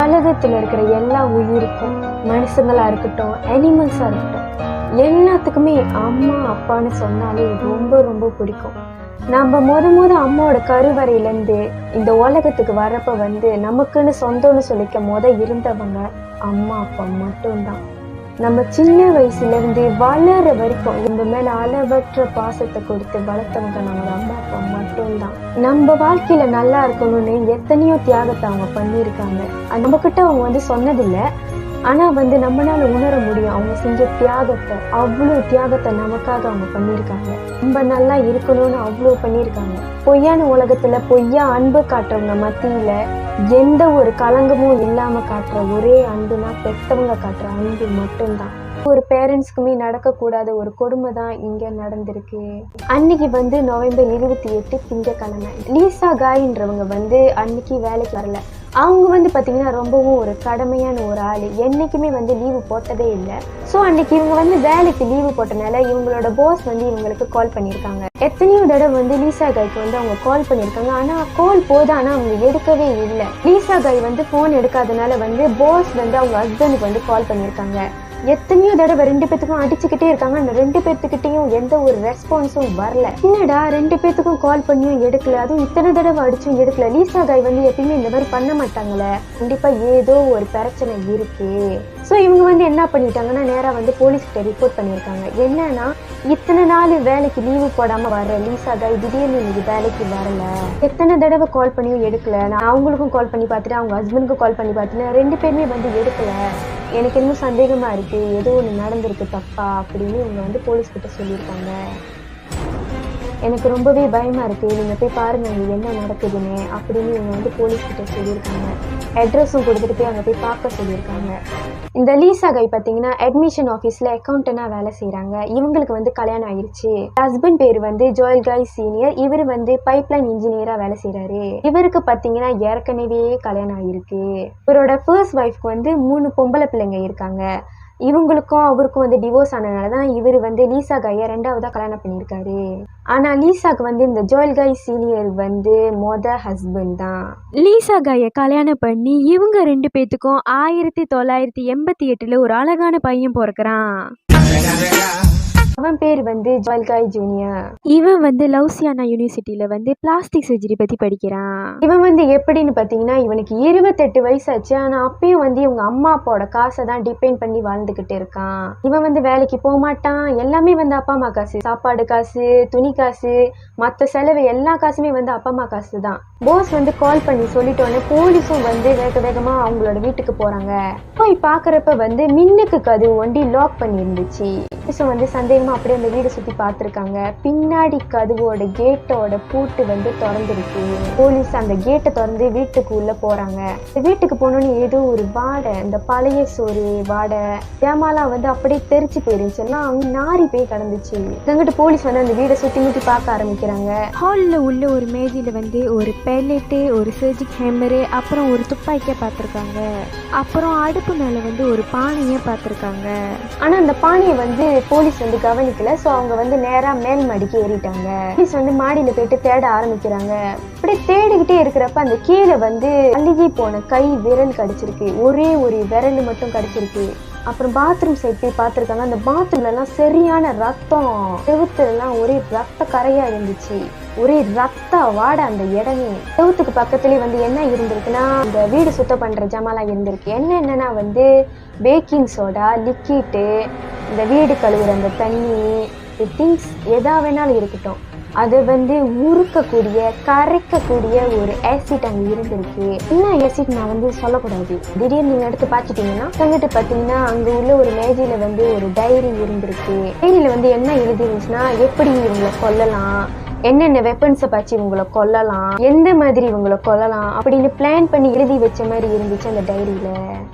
உலகத்தில் இருக்கிற எல்லா உயிருக்கும், மனுஷங்களா இருக்கட்டும், அனிமல்ஸா இருக்கட்டும், எல்லாத்துக்குமே அம்மா அப்பான்னு சொன்னாலே ரொம்ப ரொம்ப பிடிக்கும். நம்ம முத அம்மாவோட கருவறையிலேருந்து இந்த உலகத்துக்கு வரப்ப நமக்குன்னு சொந்தம்னு சொல்லிக்க இருந்தவங்க அம்மா அப்பா மட்டும்தான். நம்ம சின்ன வயசுலேருந்து வளர வரைக்கும் நம்ம மேல அளவற்ற பாசத்தை கொடுத்து வளர்த்தவங்க நம்ம அம்மா அப்பா மட்டும்தான். நம்ம வாழ்க்கையில நல்லா இருக்கணும்னு எத்தனையோ தியாகத்தை அவங்க பண்ணியிருக்காங்க. நம்ம கிட்ட அவங்க சொன்னதில்லை, ஆனா நம்மளால உணர முடியும் அவங்க செஞ்ச தியாகத்தை. அவ்வளவு தியாகத்தை நமக்காக அவங்க பண்ணியிருக்காங்க. நம்ம நல்லா இருக்கணும்னு அவ்வளவு பண்ணியிருக்காங்க. பொய்யான உலகத்துல பொய்யா அன்பு காட்டுறவங்க மத்தியில எந்த ஒரு களங்கமும் இல்லாம காட்டுற ஒரே அன்புனா பெத்தவங்க காட்டுற அன்பு மட்டும்தான். ஒரு பேரண்ட்ஸ்க்குமே நடக்கக்கூடாத ஒரு கொடுமை தான் இங்க நடந்திருக்கு. அன்னைக்கு நவம்பர் 28 திங்கக்கிழமை. லீசா காயின்றவங்க அன்னைக்கு வேலைக்கு வரல. அவங்க பாத்தீங்கன்னா ரொம்பவும் ஒரு கடமையான ஒரு ஆளு. என்னைக்குமே லீவு போட்டதே இல்லை. ஸோ அன்னைக்கு இவங்க வேலைக்கு லீவு போட்டனால இவங்களோட பாஸ் இவங்களுக்கு கால் பண்ணியிருக்காங்க. எத்தனையோ தடவை லீசா காய்க்கு அவங்க கால் பண்ணியிருக்காங்க. ஆனா கால் போது, ஆனா அவங்க எடுக்கவே இல்லை. லீசா காய் போன் எடுக்காதனால பாஸ் அவங்க ஹஸ்பண்டுக்கு கால் பண்ணியிருக்காங்க. எத்தனையோ தடவை ரெண்டு பேத்துக்கும் அடிச்சுக்கிட்டே இருக்காங்க. அந்த ரெண்டு பேர்த்துக்கிட்டையும் எந்த ஒரு ரெஸ்பான்ஸும் வரல. என்னடா ரெண்டு பேத்துக்கும் கால் பண்ணியும் எடுக்கல, அதுவும் இத்தனை தடவை அடிச்சும் எடுக்கல. லீசா காய் எப்பயுமே இந்த மாதிரி பண்ண மாட்டாங்களே, கண்டிப்பா ஏதோ ஒரு பிரச்சனை இருக்கு. ஸோ இவங்க என்ன பண்ணிட்டாங்கன்னா நேரா போலீஸ்கிட்ட ரிப்போர்ட் பண்ணியிருக்காங்க. என்னன்னா, இத்தனை நாள் வேலைக்கு லீவு போடாம வர்ற லீசா காய் திடீர்னு இன்னைக்கு வேலைக்கு வரல. எத்தனை தடவை கால் பண்ணியும் எடுக்கல. நான் அவங்களுக்கும் கால் பண்ணி பார்த்துட்டு அவங்க ஹஸ்பண்டுக்கும் கால் பண்ணி பார்த்துட்டு ரெண்டு பேருமே எடுக்கல. எனக்கு இன்னும் சந்தேகமா இருக்கு, ஏதோ ஒன்று நடந்திருக்கு தப்பா அப்படின்னு இவங்க போலீஸ் கிட்ட சொல்லியிருக்காங்க. எனக்கு ரொம்பவே பயமா இருக்கு, நீங்க போய் பாருங்க அங்க என்ன நடக்குதுன்னு அப்படின்னு இவங்க போலீஸ் கிட்ட சொல்லியிருக்காங்க. அட்ரஸும் கொடுத்துட்டு போய் அங்க போய் பார்க்க சொல்லியிருக்காங்க. இந்த லீசா காய் பாத்தீங்கன்னா அட்மிஷன் ஆஃபீஸ்ல அக்கௌண்டனா வேலை செய்யறாங்க. இவங்களுக்கு கல்யாணம் ஆயிடுச்சு. ஹஸ்பண்ட் பேரு ஜோயல் காய் சீனியர். இவரு பைப்லைன் இன்ஜினியரா வேலை செய்யறாரு. இவருக்கு பாத்தீங்கன்னா ஏற்கனவே கல்யாணம் ஆயிருக்கு. இவரோட ஃபர்ஸ்ட் ஒய்ஃப்க்கு 3 பொம்பளை பிள்ளைங்க இருக்காங்க. இவங்களுக்கும் அவருக்கும் டிவோர்ஸ் ஆனதுனாலதான் இவர் லீசா காயை 2ஆவதா கல்யாணம் பண்ணியிருக்காரு. ஆனா லீசாக்கு இந்த ஜோயல் காய் சீனியர் மொத ஹஸ்பண்ட் தான். லீசா காயை கல்யாணம் பண்ணி இவங்க ரெண்டு பேத்துக்கும் 1988 ஒரு அழகான பையன் பிறக்கிறான். அவன் பேர் ஜோயல் காய் ஜூனியர். இவன் லவுசியானா யூனிவர்சிட்டியில பிளாஸ்டிக் சர்ஜரி பத்தி படிக்கிறான். இவன் எப்படின்னு பாத்தீங்கன்னா, இவனுக்கு 28 வயசாச்சு. ஆனா அப்பயும் இவங்க அம்மா அப்பாவோட காசை தான் டிபெண்ட் பண்ணி வாழ்ந்துகிட்டு இருக்கான். இவன் வேலைக்கு போக மாட்டான். எல்லாமே அப்பா அம்மா காசு. சாப்பாடு காசு, துணி காசு, மற்ற செலவு எல்லா காசுமே அப்பா அம்மா காசு தான். போஸ் கால் பண்ணி சொல்லிட்டோன்னே போலீஸும் வேக வேகமா அவங்களோட வீட்டுக்கு போறாங்க. போய் பாக்குறப்ப மின்னுக்கு கதவு ஒண்டி லாக் பண்ணி இருந்துச்சு. சந்தேகமா அப்படியே அந்த வீடு சுத்தி பார்த்திருக்காங்க. பின்னாடி கதவோட கேட்டோட பூட்டு திறந்துருக்கு. போலீஸ் அந்த கேட்டை திறந்து வீட்டுக்கு உள்ள போறாங்க. வீட்டுக்கு போனோன்னு ஏதோ ஒரு வாடை, இந்த பழைய சோறு வாடை, ஜாமாலாம் அப்படியே தெரிச்சு போயிருந்துச்சு. எல்லாம் அவங்க நாரி போய் கிடந்துச்சு. அங்கிட்டு போலீஸ் அந்த வீடை சுத்தி முத்தி பார்க்க ஆரம்பிக்கிறாங்க. ஹால்ல உள்ள ஒரு மேஜில ஒரு பெல்லெட்டு, ஒரு சர்ஜிக் ஹேமரு, அப்புறம் ஒரு துப்பாக்கிய பார்த்திருக்காங்க. அப்புறம் அடுப்பு மேல ஒரு பானைய பார்த்திருக்காங்க. ஆனா அந்த பானையை போலீஸ் கவனிக்கல. சோ அவங்க நேரா மேல் மாடிக்கு ஏறிட்டாங்க. போலீஸ் மாடியில போயிட்டு தேட ஆரம்பிக்கிறாங்க. அப்படியே தேடிக்கிட்டே இருக்கிறப்ப அந்த கீழே அழுகி போன கை விரல் கடிச்சிருக்கு. ஒரே ஒரு விரல் மட்டும் கடிச்சிருக்கு. அப்புறம் பாத்ரூம் சைட் போய் பார்த்துருக்காங்க. அந்த பாத்ரூம்ல எல்லாம் சரியான ரத்தம், செவுத்துல எல்லாம் ஒரே ரத்த கரையா இருந்துச்சு. ஒரே ரத்த வாட அந்த இடமே. செவுத்துக்கு பக்கத்துலயே என்ன இருந்திருக்குன்னா, இந்த வீடு சுத்தம் பண்ற ஜாமாலாம் இருந்திருக்கு. என்னன்னா பேக்கிங் சோடா, லிக்விட்டு, இந்த வீடு கழுவுற அந்த தண்ணி, திங்ஸ் எதா வேணாலும் இருக்கட்டும், அதை உருக்கக்கூடிய கரைக்கக்கூடிய ஒரு ஆசிட் அங்க இருந்திருக்கு. என்ன ஆசிட் நான் சொல்லக்கூடாது. திடீர்னு நீங்க எடுத்து பார்த்துட்டீங்கன்னா அங்கிட்டு பாத்தீங்கன்னா அங்க உள்ள ஒரு மேஜையில ஒரு டைரி இருந்திருக்கு. டைரியில என்ன எழுதிருந்துச்சுன்னா, எப்படி இவங்களை கொல்லலாம், என்னென்ன வெப்பன்ஸை பச்சு இவங்களை கொல்லலாம், எந்த மாதிரி இவங்களை கொல்லலாம் அப்படின்னு பிளான் பண்ணி எழுதி வச்ச மாதிரி இருந்துச்சு அந்த டைரியில.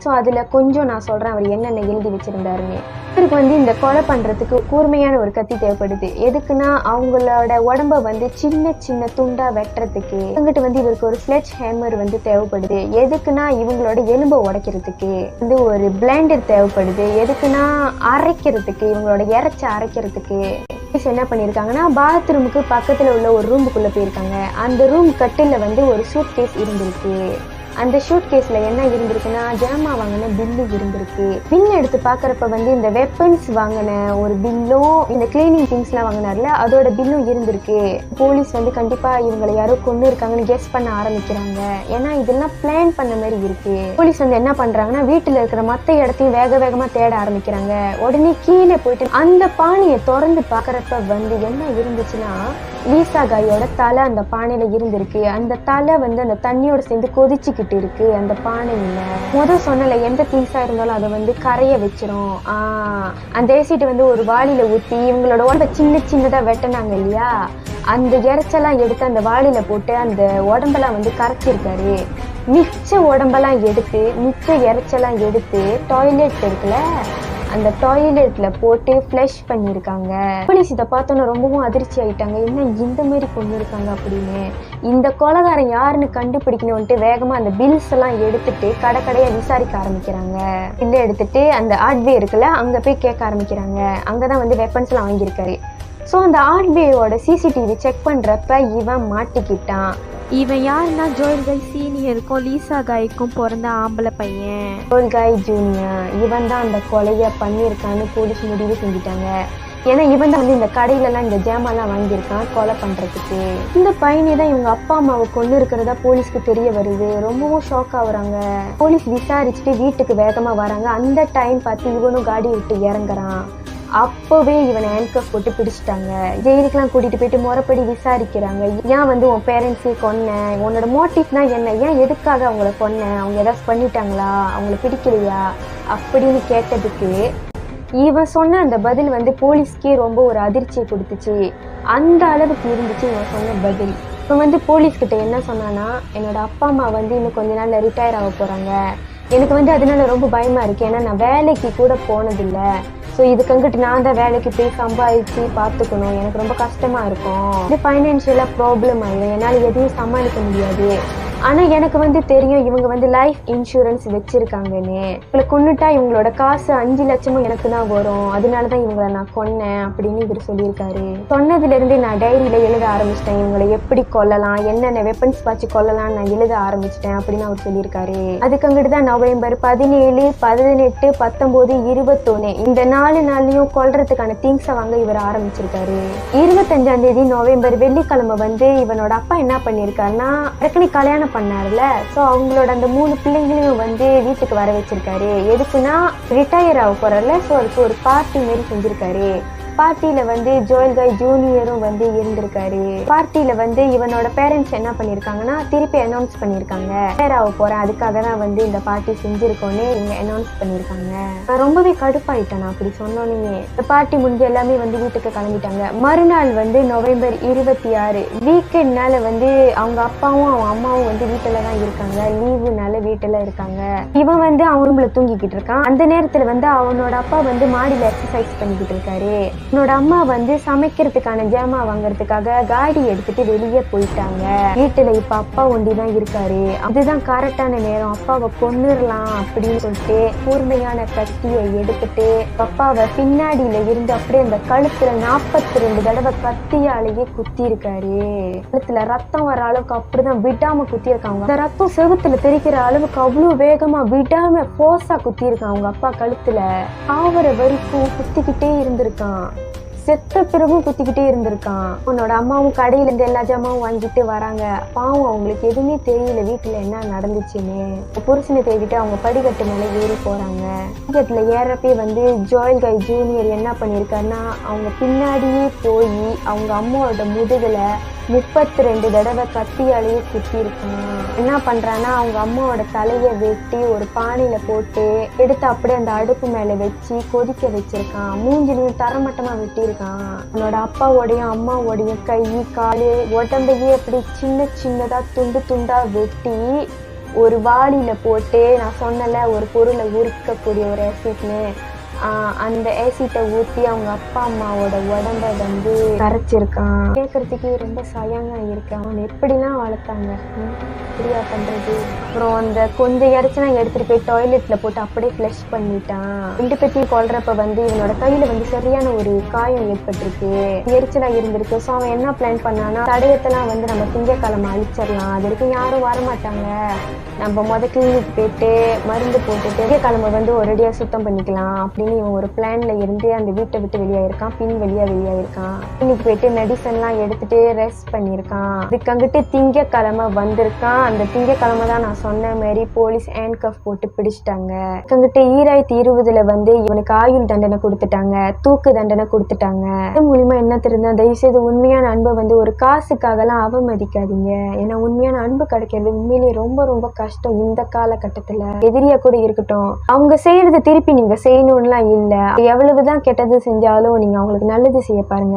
ஸோ அதுல கொஞ்சம் நான் சொல்றேன் அவர் என்னென்ன எழுதி வச்சிருந்தாருன்னு. இவருக்கு இந்த கொலை பண்றதுக்கு கூர்மையான ஒரு கத்தி தேவைப்படுது. எதுக்குன்னா அவங்களோட உடம்ப சின்ன சின்ன துண்டா வெட்டுறதுக்கு. அங்கிட்டு இவருக்கு ஒரு ஸ்லெட்ஜ் ஹேமர் தேவைப்படுது. எதுக்குன்னா இவங்களோட எலும்பை உடைக்கிறதுக்கு. ஒரு பிளெண்டர் தேவைப்படுது. எதுக்குன்னா அரைக்கிறதுக்கு, இவங்களோட இறைச்சி அரைக்கிறதுக்கு. என்ன பண்ணிருக்காங்கன்னா, பாத்ரூமுக்கு பக்கத்துல உள்ள ஒரு ரூமுக்குள்ள போயிருக்காங்க. அந்த ரூம் கட்டில ஒரு சூட் கேஸ் இருந்திருக்கு. அந்த ஷூட் கேஸ்ல என்ன இருந்திருக்குன்னா ஜாமா வாங்கின பில்லு இருந்திருக்கு. பில் எடுத்து பாக்குறப்ப வந்து இந்த வெப்பன்ஸ் வாங்கின ஒரு பில்லும் இந்த கிளீனிங் திங்ஸ் எல்லாம் வாங்கினார்ல அதோட பில்லும் இருந்திருக்கு. போலீஸ் வந்து கண்டிப்பா இவங்களை யாரோ கொண்டு இருக்காங்கன்னு கெஸ் பண்ண ஆரம்பிக்கிறாங்க. ஏன்னா இதெல்லாம் பிளான் பண்ண மாதிரி இருக்கு. போலீஸ் வந்து என்ன பண்றாங்கன்னா வீட்டுல இருக்கிற மத்த இடத்தையும் வேக வேகமா தேட ஆரம்பிக்கிறாங்க. உடனே கீழே போயிட்டு அந்த பானையை திறந்து பாக்குறப்ப வந்து என்ன இருந்துச்சுன்னா லீசா காயோட தலை அந்த பானையில இருந்திருக்கு. அந்த தலை வந்து அந்த தண்ணியோட சேர்ந்து கொதிச்சுக்கிட்டு இருக்கு அந்த பானையில. சொன்னல எந்த திங்ஸா இருந்தாலும் அதை வந்து கரைய வச்சிரும். அந்த ஏசிட்டு வந்து ஒரு வாளியில ஊத்தி இவங்களோட உடம்ப சின்ன சின்னதா வெட்டினாங்க இல்லையா, அந்த இறைச்செல்லாம் எடுத்து அந்த வாளியில போட்டு அந்த உடம்பெல்லாம் வந்து கரைச்சிருக்காரு. மிச்ச உடம்பெல்லாம் எடுத்து மிச்ச இறைச்செல்லாம் எடுத்து டாய்லெட் இருக்குல்ல அந்த டாய்லெட்ல போட்டு ஃப்ளஷ் பண்ணியிருக்காங்க. போலீஸ் இதை பார்த்தோன்னா ரொம்பவும் அதிர்ச்சி ஆயிட்டாங்க. என்ன இந்த மாதிரி கொண்டு இருக்காங்க அப்படின்னு. இந்த கொலைகாரன் யாருன்னு கண்டுபிடிக்கணும்ட்டு வேகமா அந்த பில்ஸ் எல்லாம் எடுத்துட்டு கடைக்கடையா விசாரிக்க ஆரம்பிக்கிறாங்க. இல்ல எடுத்துட்டு அந்த ஆர்ட்வே இருக்குல்ல அங்க போய் கேட்க ஆரம்பிக்கிறாங்க. அங்கதான் வந்து வெப்பன்ஸ் எல்லாம் வாங்கியிருக்காரு. ஸோ அந்த ஆர்ட்வேயோட சிசிடிவி செக் பண்றப்ப இவன் மாட்டிக்கிட்டான். இவன் யாருன்னா ஜோயல் காய் சீனியருக்கும் லீசா காய்க்கும் பிறந்த ஆம்பளை பையன் ஜோயல் காய் ஜூனியர். இவன் தான் அந்த கொலையை பண்ணியிருக்கான்னு போலீஸ் முடிவு செஞ்சுட்டாங்க. ஏன்னா இவன் தான் வந்து இந்த கடையிலலாம் இந்த ஜாமான்லாம் வாங்கியிருக்கான் கொலை பண்றதுக்கு. இந்த பையனை தான் இவங்க அப்பா அம்மாவை கொண்டு இருக்கிறதா போலீஸ்க்கு தெரிய வருது. ரொம்பவும் ஷாக் ஆகுறாங்க. போலீஸ் விசாரிச்சுட்டு வீட்டுக்கு வேகமா வராங்க. அந்த டைம் பார்த்து இவனும் காடி விட்டு இறங்குறான். அப்பவே இவனை ஹேண்ட்கஃப் போட்டு பிடிச்சிட்டாங்க. ஜெயிலுக்கெல்லாம் கூட்டிட்டு போயிட்டு முறைப்படி விசாரிக்கிறாங்க. ஏன் வந்து உன் பேரண்ட்ஸையும் கொன்ன, உன்னோட மோட்டிவ்னா என்ன, ஏன் எதுக்காக அவங்கள கொன்ன, அவங்க ஏதாச்சும் பண்ணிட்டாங்களா, அவங்கள பிடிக்கலையா அப்படின்னு கேட்டதுக்கு இவன் சொன்ன அந்த பதில் வந்து போலீஸ்க்கே ரொம்ப ஒரு அதிர்ச்சியை கொடுத்துச்சு. அந்த அளவுக்கு இருந்துச்சு இவன் சொன்ன பதில். இவன் வந்து போலீஸ்கிட்ட என்ன சொன்னான்னா, என்னோட அப்பா அம்மா வந்து இன்னும் கொஞ்ச நாள்ல ரிட்டையர் ஆக போறாங்க. எனக்கு வந்து அதனால ரொம்ப பயமா இருக்கு. ஏன்னா நான் வேலைக்கு கூட போனதில்லை. ஸோ இதுக்கு அங்கிட்டு நான் தான் வேலைக்கு போய் சம்பாதிச்சு பார்த்துக்கணும். எனக்கு ரொம்ப கஷ்டமா இருக்கும். இது ஃபைனான்ஷியலாக ப்ராப்ளம் ஆகிடும். என்னால் எதையும் சமாளிக்க முடியாது. ஆனால் எனக்கு வந்து தெரியும் இவங்க வந்து லைஃப் இன்சூரன்ஸ் வச்சிருக்காங்கன்னு. இவங்களை கொண்டுட்டா இவங்களோட காசு 5 லட்சமும் எனக்கு தான் வரும். அதனால தான் இவங்களை நான் கொன்னேன் அப்படின்னு இவர் சொல்லியிருக்காரு. சொன்னதுலேருந்தே நான் டைரியில் எழுத ஆரம்பிச்சிட்டேன். இவங்களை எப்படி கொல்லலாம், என்னென்ன வெப்பன்ஸ் வச்சு கொல்லலாம் நான் எழுத ஆரம்பிச்சிட்டேன் அப்படின்னு அவர் சொல்லியிருக்காரு. அதுக்கு அங்கிட்டு தான் நவம்பர் 17, 18, 19, 21 இந்த 4 நாள்லையும் கொல்றதுக்கான திங்ஸை வாங்க இவர் ஆரம்பிச்சிருக்காரு. 25ஆம் தேதி நவம்பர் வெள்ளிக்கிழமை வந்து இவனோட அப்பா என்ன பண்ணியிருக்காருன்னா ஏற்கனவே கல்யாணம் பண்ணாருல, ஸோ அவங்களோட அந்த 3 பிள்ளைங்களையும் வந்து வீட்டுக்கு வர வச்சிருக்காரு. எதுக்குன்னா ரிட்டையர் ஆக போறல, ஸோ அதுக்கு ஒரு பார்ட்டி மாரி செஞ்சிருக்காரு. பார்ட்டியில வந்து ஜோயல் காய் ஜூனியரும் வந்து இருந்திருக்காரு. பார்ட்டியில வந்து இவனோட பேரண்ட்ஸ் என்ன பண்ணிருக்காங்கன்னா திருப்பி அனௌன்ஸ் பண்ணிருக்காங்க, ஆக போறேன் அதுக்காக தான் வந்து இந்த பார்ட்டி செஞ்சிருக்கோன்னு இவங்க அனௌன்ஸ் பண்ணிருக்காங்க. நான் ரொம்பவே கடுப்பாயிட்டேன். அப்படி சொன்னோன்னே இந்த பார்ட்டி முடிஞ்சு எல்லாமே வந்து வீட்டுக்கு கிளம்பிட்டாங்க. மறுநாள் வந்து நவம்பர் 26 வீக்கெண்ட்னால வந்து அவங்க அப்பாவும் அவங்க அம்மாவும் வந்து வீட்டுல தான் இருக்காங்க. லீவுனால வீட்டுல இருக்காங்க. இவன் வந்து அவன் ரூம்ல தூங்கிக்கிட்டு இருக்கான். அந்த நேரத்துல வந்து அவனோட அப்பா வந்து மாடியில எக்ஸசைஸ் பண்ணிக்கிட்டு இருக்காரு. என்னோட அம்மா வந்து சமைக்கிறதுக்கான ஜாமா வாங்கறதுக்காக காடி எடுத்துட்டு வெளியே போயிட்டாங்க. வீட்டுல இப்ப அப்பா ஒண்டிதான் இருக்காரு. அதுதான் கரெக்டான நேரம், அப்பாவை கொன்னுடலாம் அப்படின்னு சொல்லிட்டு கூர்மையான கத்தியை எடுத்துட்டு அப்பாவை பின்னாடியில இருந்து அப்படியே அந்த கழுத்துல 42 தடவை கத்தியாலேயே குத்தி இருக்காரு. கழுத்துல ரத்தம் வர அளவுக்கு அப்படிதான் விடாம குத்தி இருக்காங்க. அந்த ரத்தம் செவுத்துல தெரிக்கிற அளவுக்கு அவ்வளவு வேகமா விடாம போர்ஸா குத்தி இருக்கான். அவங்க அப்பா கழுத்துல ஆவர வரைக்கும் குத்திக்கிட்டே இருந்திருக்கான். செத்த பிறகும் குத்திக்கிட்டே இருந்திருக்கான். உன்னோட அம்மாவும் கடையில இருந்து எல்லா ஜாமாவும் வாங்கிட்டு வராங்க. பாவம் அவங்களுக்கு எதுவுமே தெரியல வீட்டுல என்ன நடந்துச்சுன்னு. புருஷனை தேடிட்டு அவங்க படிக்கட்டு மேல ஏறி போறாங்க. படிக்கட்டுல ஏறப்பே வந்து ஜோயல் காய் ஜூனியர் என்ன பண்ணிருக்காருன்னா அவங்க பின்னாடியே போய் அவங்க அம்மாவோட முதுகுல 32 தடவை கத்தியாலேயே குத்தி இருக்கான். என்ன பண்றான்னா அவங்க அம்மாவோட தலையை வெட்டி ஒரு பானையில போட்டு எடுத்து அப்படியே அந்த அடுப்பு மேல வச்சு கொதிக்க வச்சிருக்கான். மூஞ்சிலையும் தரமட்டமா வெட்டி இருக்கான். அவனோட அப்பாவோடையும் அம்மாவோடையும் கை காலு உடம்பையே அப்படி சின்ன சின்னதா துண்டு துண்டா வெட்டி ஒரு வாளியில போட்டு, நான் சொன்னல ஒரு பொருளை உரிக்கக்கூடிய ஒரு ஆசிட்னு, அந்த ஆசிட்டை ஊற்றி அவங்க அப்பா அம்மாவோட உடம்ப வந்து கரைச்சிருக்கான். கேட்கறதுக்கு ரொம்ப சயங்கா இருக்கான். அவன் எப்படிலாம் வளர்த்தாங்க, இப்படியா பண்றது? அப்புறம் அந்த கொஞ்சம் இறைச்சனா எடுத்துட்டு போய் டாய்லெட்ல போட்டு அப்படியே ஃப்ளஷ் பண்ணிட்டான். 2 பேத்தையும் கொல்றப்ப வந்து இவனோட கையில வந்து சரியான ஒரு காயம் ஏற்பட்டிருக்கு, எரிச்சலா இருந்திருக்கு. ஸோ அவன் என்ன பிளான் பண்ணானா, தடயத்தெல்லாம் வந்து நம்ம திங்கக்கிழமை அழிச்சிடலாம், அது வரைக்கும் யாரும் வரமாட்டாங்க, நம்ம கிளினிக் போயிட்டு மருந்து போட்டுட்டு திங்கக்கிழமை வந்து ஒரேடியா சுத்தம் பண்ணிக்கலாம் அப்படின்னு இவன் ஒரு பிளான்ல இருந்து அந்த வீட்டை விட்டு வெளியாயிருக்கான். வெளியாயிருக்கான். கிளினிக் போயிட்டு மெடிசன்லாம் எடுத்துட்டு ரெஸ்ட் பண்ணியிருக்கான். இதுக்கு அங்கிட்டு திங்கக்கிழமை வந்திருக்கான். அந்த திங்கக்கிழமை தான் நான் சொன்ன மாதிரி போலீஸ் ஹேண்ட் கஃப் போட்டு பிடிச்சிட்டாங்க. அங்கிட்டு 2020 வந்து இவனுக்கு ஆயுள் தண்டனை கொடுத்துட்டாங்க, தூக்கு தண்டனை கொடுத்துட்டாங்க. இது மூலியமா என்ன தெரிஞ்சா, தயவுசெய்து உண்மையான அன்பை வந்து ஒரு காசுக்காகலாம் அவமதிக்காதீங்க. ஏன்னா உண்மையான அன்பு கிடைக்கிறது உண்மையிலேயே ரொம்ப ரொம்ப கஷ்டம் இந்த காலகட்டத்துல. எதிரியா கூட இருக்கட்டும், அவங்க செய்யறது திருப்பி நீங்க செய்யணும்லாம் இல்ல. எவ்வளவுதான் கெட்டது செஞ்சாலும் நீங்க அவங்களுக்கு நல்லது செய்ய பாருங்க.